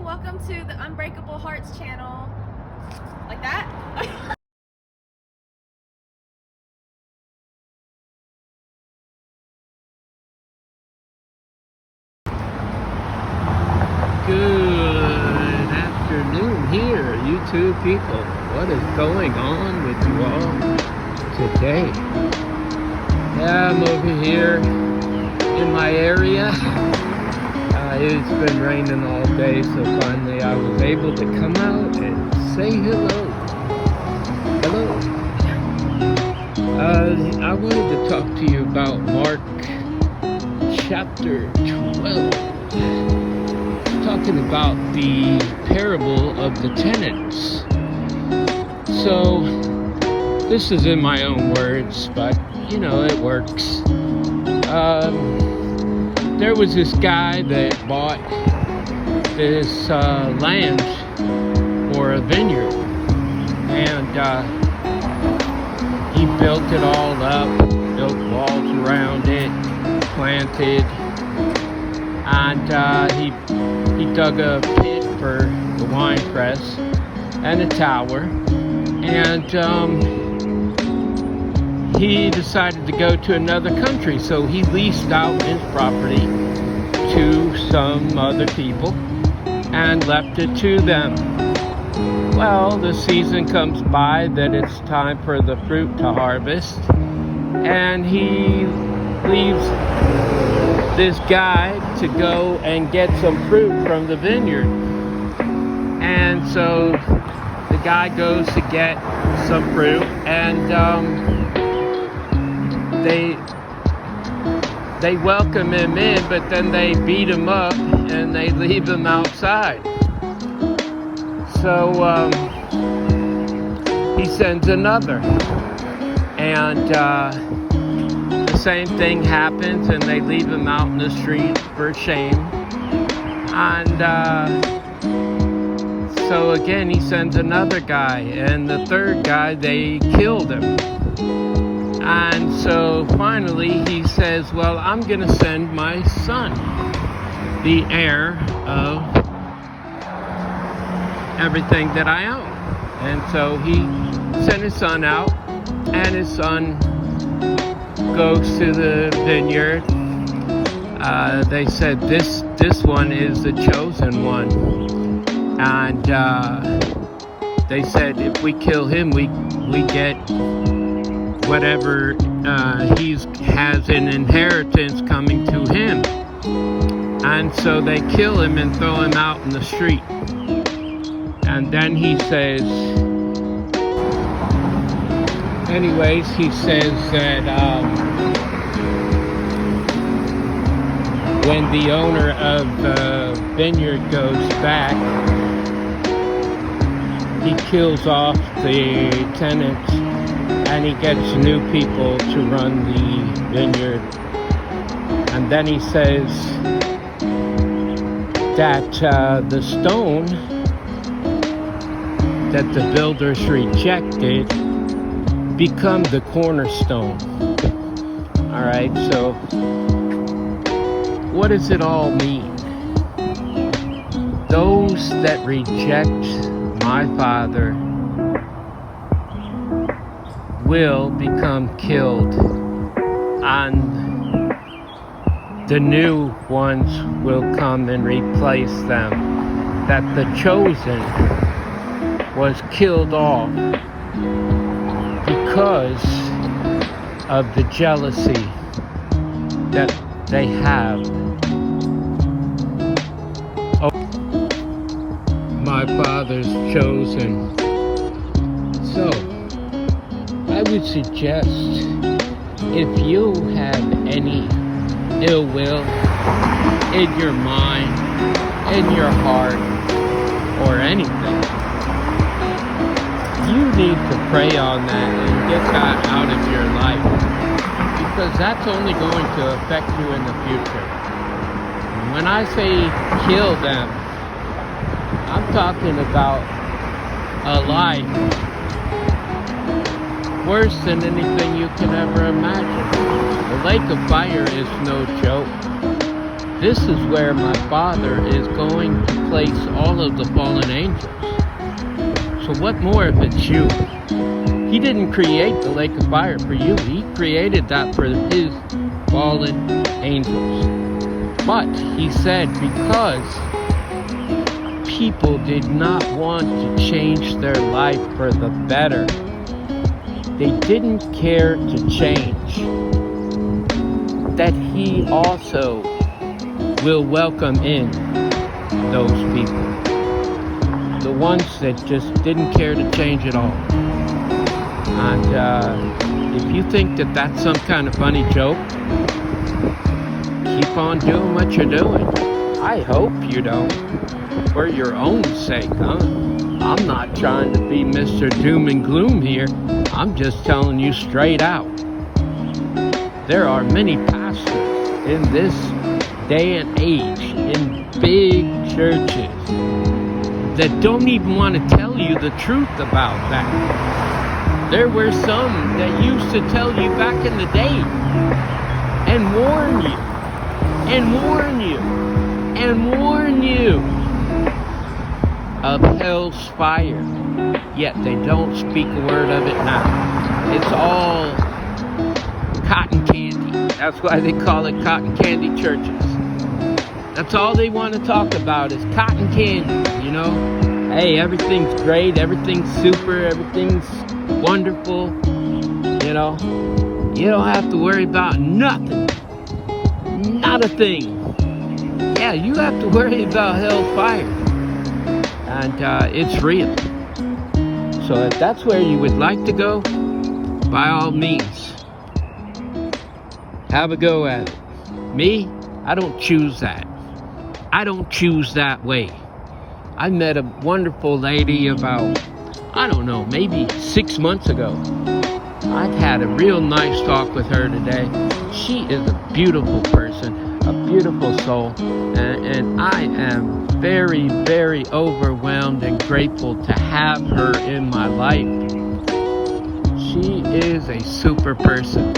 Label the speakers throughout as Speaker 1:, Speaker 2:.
Speaker 1: welcome to the Unbreakable Hearts channel. Like that?
Speaker 2: Good afternoon here, YouTube people. What is going on with you all today? Yeah, I'm over here in my area. It's been raining all day, so finally I was able to come out and say hello. Hello. I wanted to talk to you about Mark chapter 12. Talking about the parable of the tenants. So, this is in my own words, but you know, it works. There was this guy that bought this land for a vineyard, and he built it all up, built walls around it, planted, and he dug a pit for the wine press and a tower, and he decided to go to another country, so he leased out his property to some other people and left it to them. Well, the season comes by that it's time for the fruit to harvest, and he leaves this guy to go and get some fruit from the vineyard. And so the guy goes to get some fruit, and they welcome him in, but then they beat him up and they leave him outside. So he sends another, and the same thing happens, and they leave him out in the street for shame. And so again he sends another guy, and the third guy, they killed him. And so finally he says, well, I'm going to send my son, the heir of everything that I own. And so he sent his son out, and his son goes to the vineyard. They said this one is the chosen one. And they said if we kill him, we get whatever he has an inheritance coming to him. And so they kill him and throw him out in the street. And then he says, he says that when the owner of the vineyard goes back, he kills off the tenants, and he gets new people to run the vineyard. And then he says that the stone that the builders rejected become the cornerstone. Alright, so what does it all mean? Those that reject my Father will become killed, and the new ones will come and replace them. That the chosen was killed off because of the jealousy that they have. Oh, my Father's chosen. So I would suggest, if you have any ill will in your mind, in your heart, or anything, you need to pray on that and get that out of your life, because that's only going to affect you in the future. When I say kill them, I'm talking about a life worse than anything you can ever imagine. The lake of fire is no joke. this is where my Father is going to place all of the fallen angels. So what more if it's you? He didn't create the lake of fire for you. He created that for his fallen angels. But he said because people did not want to change their life for the better, they didn't care to change, that he also will welcome in those people. The ones that just didn't care to change at all. And if you think that that's some kind of funny joke, keep on doing what you're doing. I hope you don't. For your own sake, huh? I'm not trying to be Mr. Doom and Gloom here. I'm just telling you straight out. There are many pastors in this day and age in big churches that don't even want to tell you the truth about that. There were some that used to tell you back in the day and warn you and warn you and warn you of hell's fire, yet they don't speak a word of it now. It's all cotton candy. That's why they call it cotton candy churches. That's all they want to talk about is cotton candy, you know? Hey, everything's great, everything's super, everything's wonderful, you know? You don't have to worry about nothing. Not a thing. Yeah, you have to worry about hell's fire. And it's real. So if that's where you would like to go, by all means, have a go at it. Me, I don't choose that. I don't choose that way. I met a wonderful lady about, I don't know, maybe 6 months ago. I've had a real nice talk with her today. She is a beautiful person, a beautiful soul, and I am very, very overwhelmed and grateful to have her in my life. She is a super person.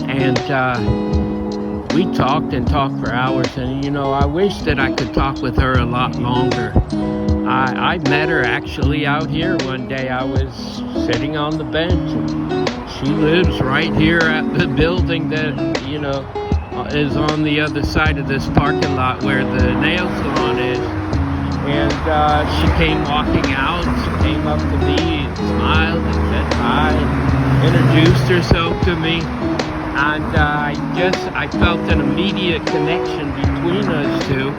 Speaker 2: And we talked and talked for hours, and you know, I wish that I could talk with her a lot longer. I met her actually out here one day. I was sitting on the bench, and she lives right here at the building that, you know, is on the other side of this parking lot where the nail salon is. And she came walking out, she came up to me and smiled and said hi, introduced herself to me. And I felt an immediate connection between us two.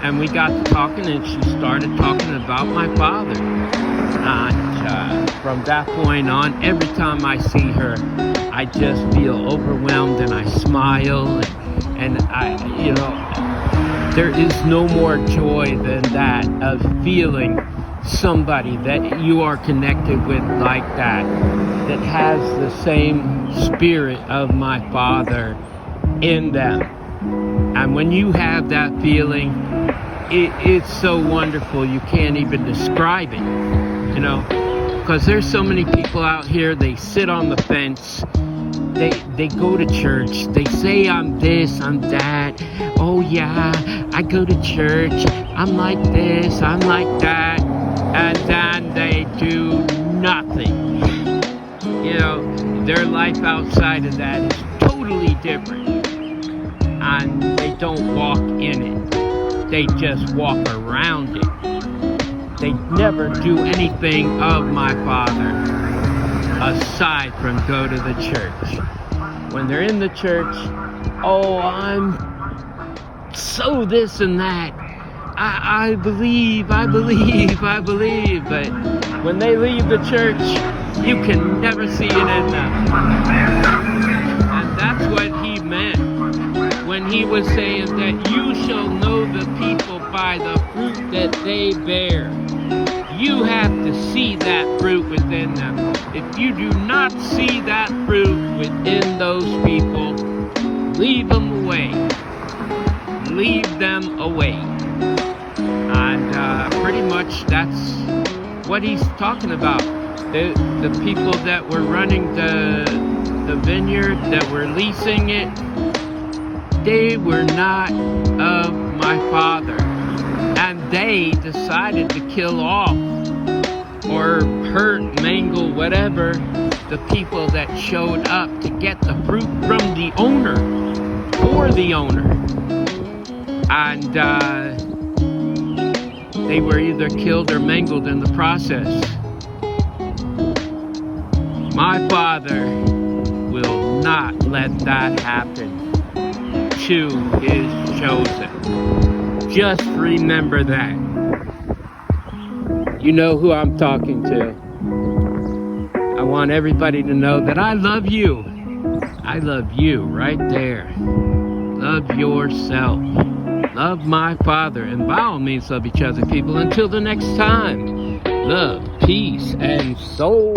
Speaker 2: And we got to talking, and she started talking about my father. And from that point on, every time I see her, I just feel overwhelmed, and I smile, and I, you know, there is no more joy than that of feeling somebody that you are connected with like that has the same spirit of my Father in them. And when you have that feeling, it's so wonderful you can't even describe it, you know, because there's so many people out here, they sit on the fence, they go to church, they say I'm this, I'm that, oh yeah, I go to church, I'm like this, I'm like that, and then they do nothing. You know, their life outside of that is totally different, and they don't walk in it, they just walk around it. They never do anything of my Father aside from go to the church. When they're in the church, oh, I'm so this and that. I believe. But when they leave the church, you can never see it in them. And that's what he meant when he was saying that you shall know the people by the fruit that they bear. You have to see that fruit within them. If you do not see that fruit within those people, leave them away. Leave them away. And pretty much that's what he's talking about. The people that were running the vineyard, that were leasing it, they were not of my Father. And they decided to kill off or hurt, mangle, whatever, the people that showed up to get the fruit from the owner, for the owner. And they were either killed or mangled in the process. My Father will not let that happen to his chosen. Just remember that. You know who I'm talking to. I want everybody to know that I love you. I love you right there. Love yourself. Love my Father. And by all means, love each other, people. Until the next time, love, peace, and soul.